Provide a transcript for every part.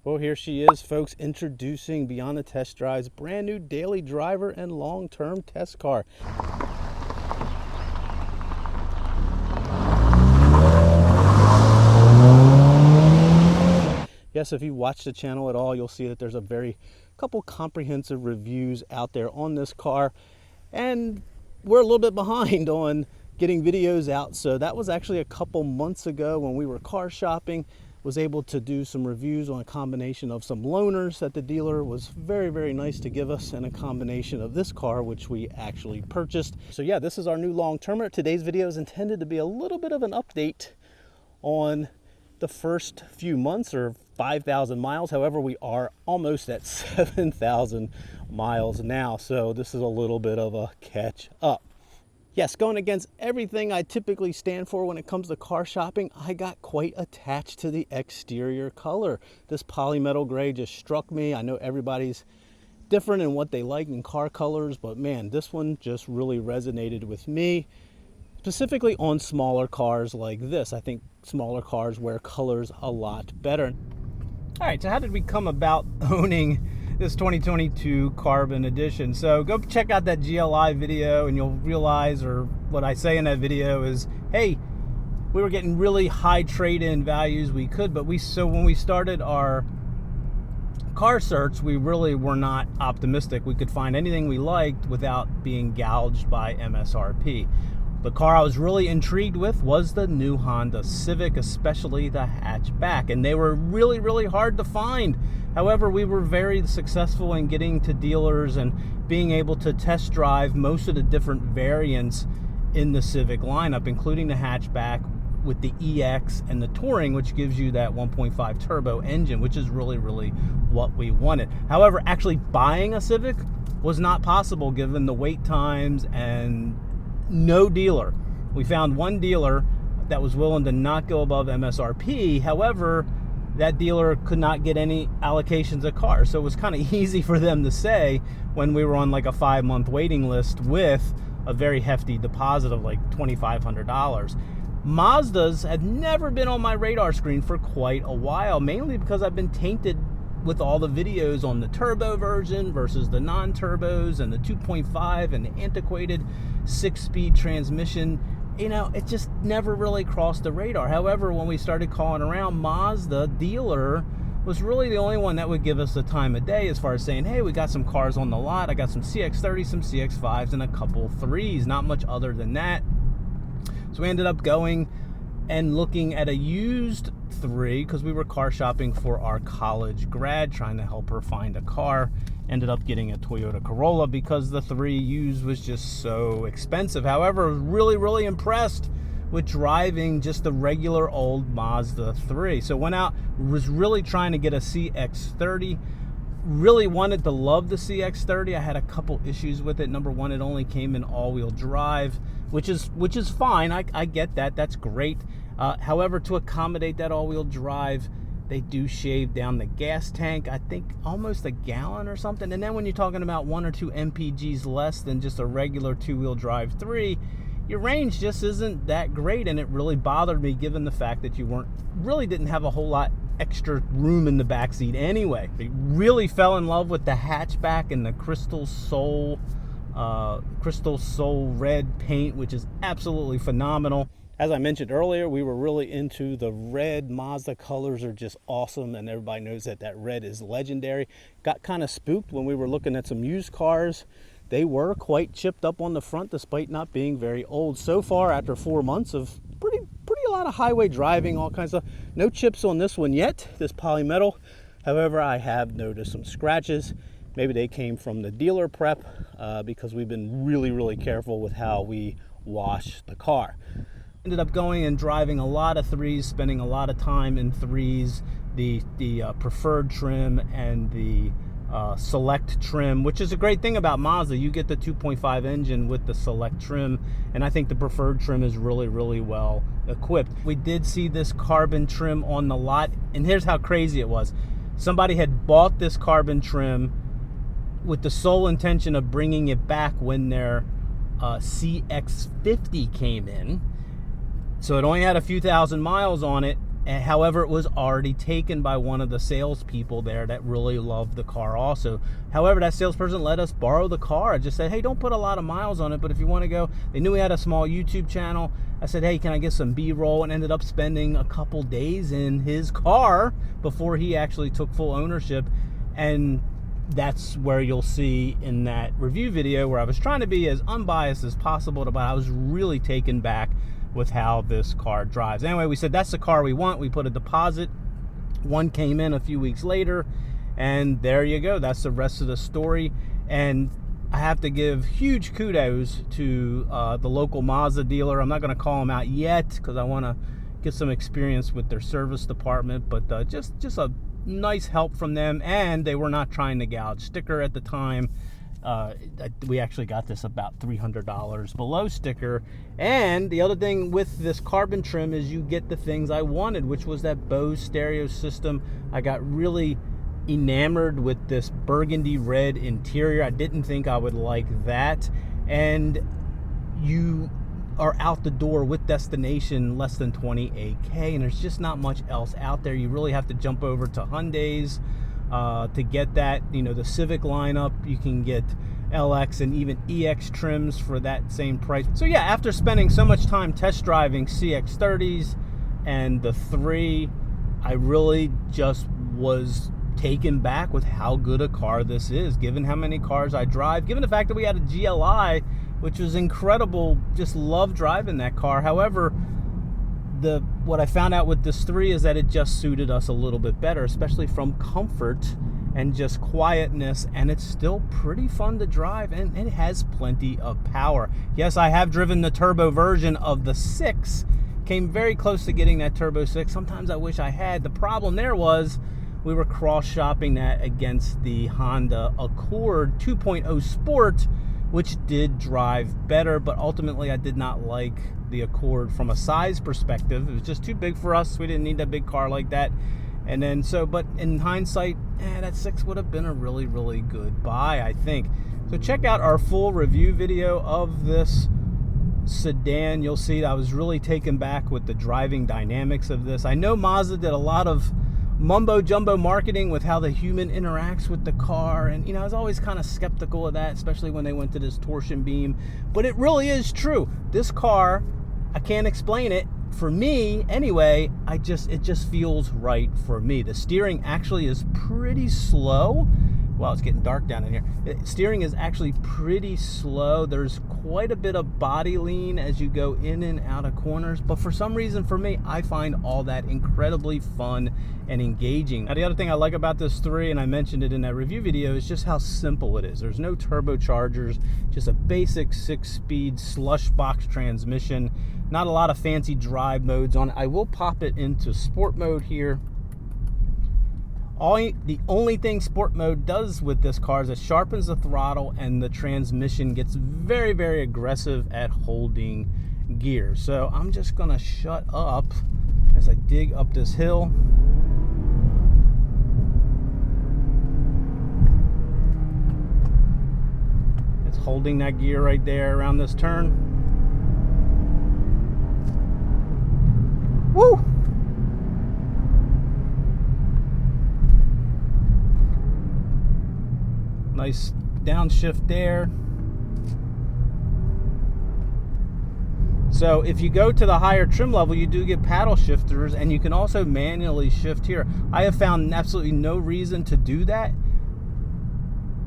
Well, here she is, folks, introducing Beyond the Test Drive's brand new daily driver and long-term test car. Yes, if you watch the channel at all, you'll see that there's a couple comprehensive reviews out there on this car, and we're a little bit behind on getting videos out. So that was actually a couple months ago when we were car shopping. Was able to do some reviews on a combination of some loaners that the dealer was very nice to give us, and a combination of this car which we actually purchased. So yeah, this is our new long-termer. Today's video is intended to be a little bit of an update on the first few months, or 5,000 miles. However, we are almost at 7,000 miles now, so this is a little bit of a catch up. Yes, going against everything I typically stand for when it comes to car shopping, I got quite attached to the exterior color. This polymetal gray just struck me. I know everybody's different in what they like in car colors, but man, this one just really resonated with me, specifically on smaller cars like this. I think smaller cars wear colors a lot better. All right, so how did we come about owning this 2022 Carbon Edition? So go check out that GLI video and you'll realize, or what I say in that video is, hey, we were getting really high trade-in values but when we started our car search, we really were not optimistic we could find anything we liked without being gouged by MSRP. The car I was really intrigued with was the new Honda Civic, especially the hatchback, and they were really hard to find. However, we were very successful in getting to dealers and being able to test drive most of the different variants in the Civic lineup, including the hatchback with the EX and the Touring, which gives you that 1.5 turbo engine, which is really what we wanted. However, actually buying a Civic was not possible given the wait times and no dealer. We found one dealer that was willing to not go above MSRP. However, that dealer could not get any allocations of cars. So it was kind of easy for them to say when we were on like a 5-month waiting list with a very hefty deposit of like $2,500. Mazdas had never been on my radar screen for quite a while, mainly because I've been tainted with all the videos on the turbo version versus the non-turbos and the 2.5 and the antiquated 6-speed transmission. You know, it just never really crossed the radar. However, when we started calling around, Mazda dealer was really the only one that would give us the time of day as far as saying, hey, we got some cars on the lot. I got some CX-30s, some CX-5s, and a couple 3s. Not much other than that. So we ended up going and looking at a used 3 because we were car shopping for our college grad, trying to help her find a car. Ended up getting a Toyota Corolla because the 3 used was just so expensive. However, I was really impressed with driving just the regular old Mazda 3. So went out, was really trying to get a CX-30. Really wanted to love the CX-30. I had a couple issues with it. Number one, it only came in all-wheel drive, which is fine. I get that. That's great. However, to accommodate that all-wheel drive, they do shave down the gas tank, I think almost a gallon or something. And then when you're talking about 1 or 2 mpgs less than just a regular 2-wheel drive 3, your range just isn't that great. And it really bothered me given the fact that you didn't have a whole lot extra room in the backseat anyway. I really fell in love with the hatchback and the crystal soul red paint, which is absolutely phenomenal. As I mentioned earlier, we were really into the red. Mazda colors are just awesome, and everybody knows that red is legendary. Got kind of spooked when we were looking at some used cars. They were quite chipped up on the front despite not being very old. So far, after 4 months of pretty a lot of highway driving, all kinds of, no chips on this one yet, this polymetal. However, I have noticed some scratches. Maybe they came from the dealer prep because we've been really careful with how we wash the car. Ended up going and driving a lot of 3s, spending a lot of time in 3s, the preferred trim and the select trim, which is a great thing about Mazda. You get the 2.5 engine with the select trim, and I think the preferred trim is really well equipped. We did see this carbon trim on the lot, and here's how crazy it was. Somebody had bought this carbon trim with the sole intention of bringing it back when their CX-50 came in. So it only had a few thousand miles on it, And however, it was already taken by one of the salespeople there that really loved the car also. However, that salesperson let us borrow the car. I just said, hey, don't put a lot of miles on it, but if you want to go, they knew we had a small YouTube channel. I said, hey, can I get some B-roll? And ended up spending a couple days in his car before he actually took full ownership. And that's where you'll see in that review video where I was trying to be as unbiased as possible, but I was really taken back with how this car drives. Anyway, we said that's the car we want. We put a deposit. One came in a few weeks later, and there you go. That's the rest of the story. And I have to give huge kudos to the local Mazda dealer. I'm not going to call them out yet because I want to get some experience with their service department, but just a nice help from them, and they were not trying to gouge. Sticker at the time, we actually got this about $300 below sticker. And the other thing with this carbon trim is you get the things I wanted, which was that Bose stereo system. I got really enamored with this burgundy red interior. I didn't think I would like that. And you are out the door with destination less than 28K, and there's just not much else out there. You really have to jump over to Hyundai's to get that. You know, the Civic lineup, you can get LX and even EX trims for that same price. So yeah, after spending so much time test driving CX-30s and the 3, I really just was taken back with how good a car this is, given how many cars I drive, given the fact that we had a GLI, which was incredible. Just love driving that car. However, what I found out with this 3 is that it just suited us a little bit better, especially from comfort and just quietness, and it's still pretty fun to drive, and it has plenty of power. Yes, I have driven the turbo version of the 6, came very close to getting that turbo 6. Sometimes I wish I had. The problem there was we were cross-shopping that against the Honda Accord 2.0 Sport, which did drive better, but ultimately I did not like the Accord from a size perspective. It was just too big for us. We didn't need a big car like that. And then but in hindsight, that 6 would have been a really, really good buy, I think. So check out our full review video of this sedan. You'll see I was really taken back with the driving dynamics of this. I know Mazda did a lot of mumbo jumbo marketing with how the human interacts with the car, and I was always kind of skeptical of that, especially when they went to this torsion beam. But it really is true. This car, I can't explain it. For me, anyway, it just feels right for me. The steering actually is pretty slow. Wow, it's getting dark down in here. Steering is actually pretty slow. There's quite a bit of body lean as you go in and out of corners, but for some reason for me, I find all that incredibly fun and engaging. Now, the other thing I like about this 3, and I mentioned it in that review video, is just how simple it is. There's no turbochargers, just a basic 6-speed slush box transmission. Not a lot of fancy drive modes on it. I will pop it into sport mode here. The only thing sport mode does with this car is it sharpens the throttle, and the transmission gets very, very aggressive at holding gear. So I'm just gonna shut up as I dig up this hill. It's holding that gear right there around this turn. Woo! Nice downshift there. So if you go to the higher trim level, you do get paddle shifters, and you can also manually shift here. I have found absolutely no reason to do that.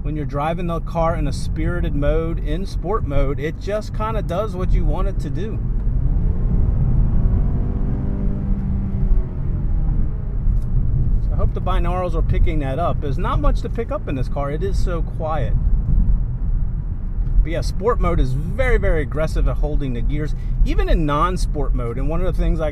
When you're driving the car in a spirited mode, in sport mode, it just kind of does what you want it to do. I hope the binaurals are picking that up. There's not much to pick up in this car. It is so quiet. But yeah, sport mode is very, very aggressive at holding the gears, even in non-sport mode. And one of the things I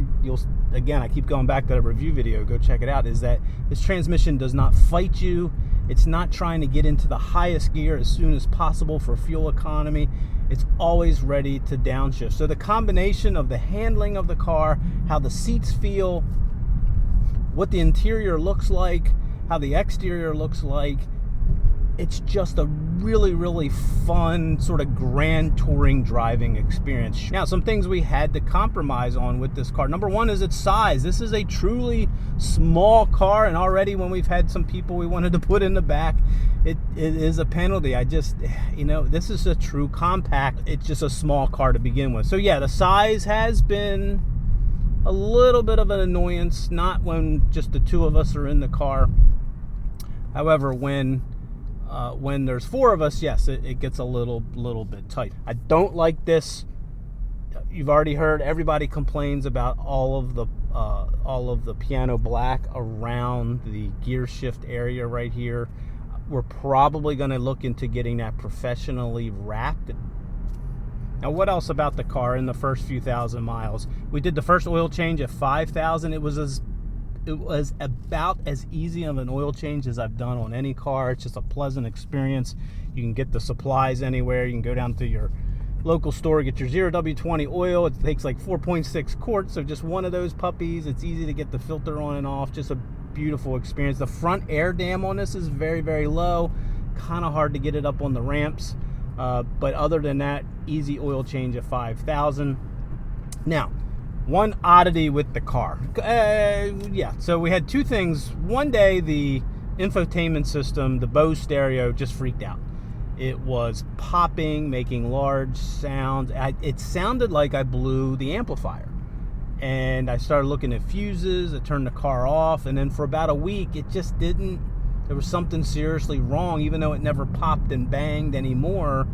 keep going back to that review video, go check it out, is that this transmission does not fight you. It's not trying to get into the highest gear as soon as possible for fuel economy. It's always ready to downshift. So the combination of the handling of the car, how the seats feel, what the interior looks like, how the exterior looks like, it's just a really fun sort of grand touring driving experience. Now, some things we had to compromise on with this car. Number one is its size. This is a truly small car, and already when we've had some people we wanted to put in the back, it is a penalty. I just, this is a true compact. It's just a small car to begin with. So yeah, the size has been a little bit of an annoyance, not when just the two of us are in the car. However, when there's four of us, yes, it gets a little bit tight. I don't like this. You've already heard everybody complains about all of the piano black around the gear shift area right here. We're probably going to look into getting that professionally wrapped. Now, what else about the car in the first few thousand miles? We did the first oil change at 5,000. It was about as easy of an oil change as I've done on any car. It's just a pleasant experience. You can get the supplies anywhere. You can go down to your local store, get your 0W20 oil. It takes like 4.6 quarts of just one of those puppies. It's easy to get the filter on and off. Just a beautiful experience. The front air dam on this is very low. Kind of hard to get it up on the ramps. But other than that, easy oil change at 5,000. Now, one oddity with the car. So we had two things. One day, the infotainment system, the Bose stereo, just freaked out. It was popping, making large sounds. It sounded like I blew the amplifier. And I started looking at fuses. I turned the car off. And then for about a week, it just didn't. There was something seriously wrong, even though it never popped and banged anymore.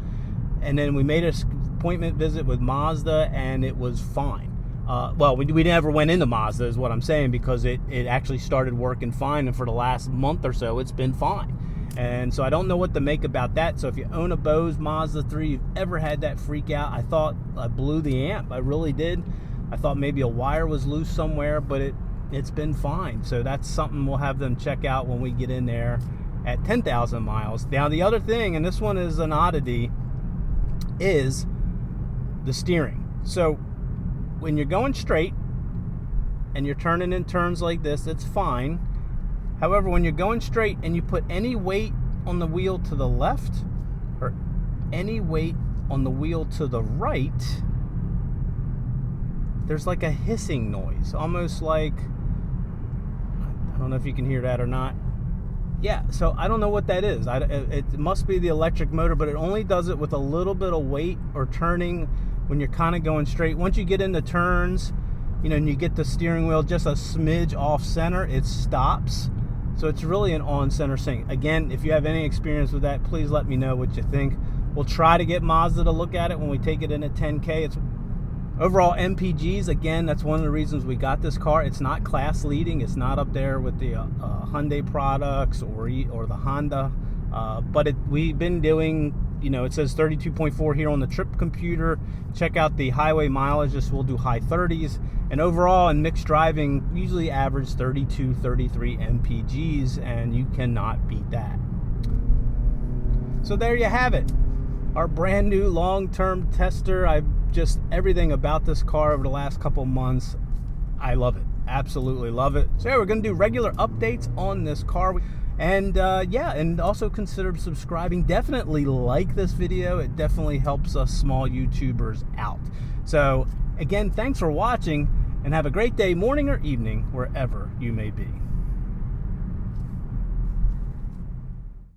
And then we made an appointment visit with Mazda, and it was fine. We never went into Mazda is what I'm saying, because it actually started working fine, and for the last month or so it's been fine. And so I don't know what to make about that. So if you own a Bose Mazda3, you've ever had that freak out, I thought I blew the amp. I really did. I thought maybe a wire was loose somewhere, but it's been fine. So that's something we'll have them check out when we get in there at 10,000 miles. Now, the other thing, and this one is an oddity, is the steering. So when you're going straight and you're turning in turns like this, it's fine. However, when you're going straight and you put any weight on the wheel to the left or any weight on the wheel to the right, there's like a hissing noise, almost like, I don't know if you can hear that or not. Yeah, so I don't know what that is. It must be the electric motor, but it only does it with a little bit of weight or turning when you're kind of going straight. Once you get into turns, and you get the steering wheel just a smidge off center, it stops. So it's really an on-center sync. Again, if you have any experience with that, please let me know what you think. We'll try to get Mazda to look at it when we take it in at 10K. It's overall MPGs. Again, that's one of the reasons we got this car. It's not class leading. It's not up there with the Hyundai products or the Honda. But we've been doing, it says 32.4 here on the trip computer. Check out the highway mileage. This will do high 30s. And overall, in mixed driving, usually average 32, 33 MPGs, and you cannot beat that. So there you have it. Our brand new long-term tester. Everything about this car over the last couple months, I love it. Absolutely love it. So yeah, we're going to do regular updates on this car. And and also consider subscribing. Definitely like this video. It definitely helps us small YouTubers out. So again, thanks for watching, and have a great day, morning or evening, wherever you may be.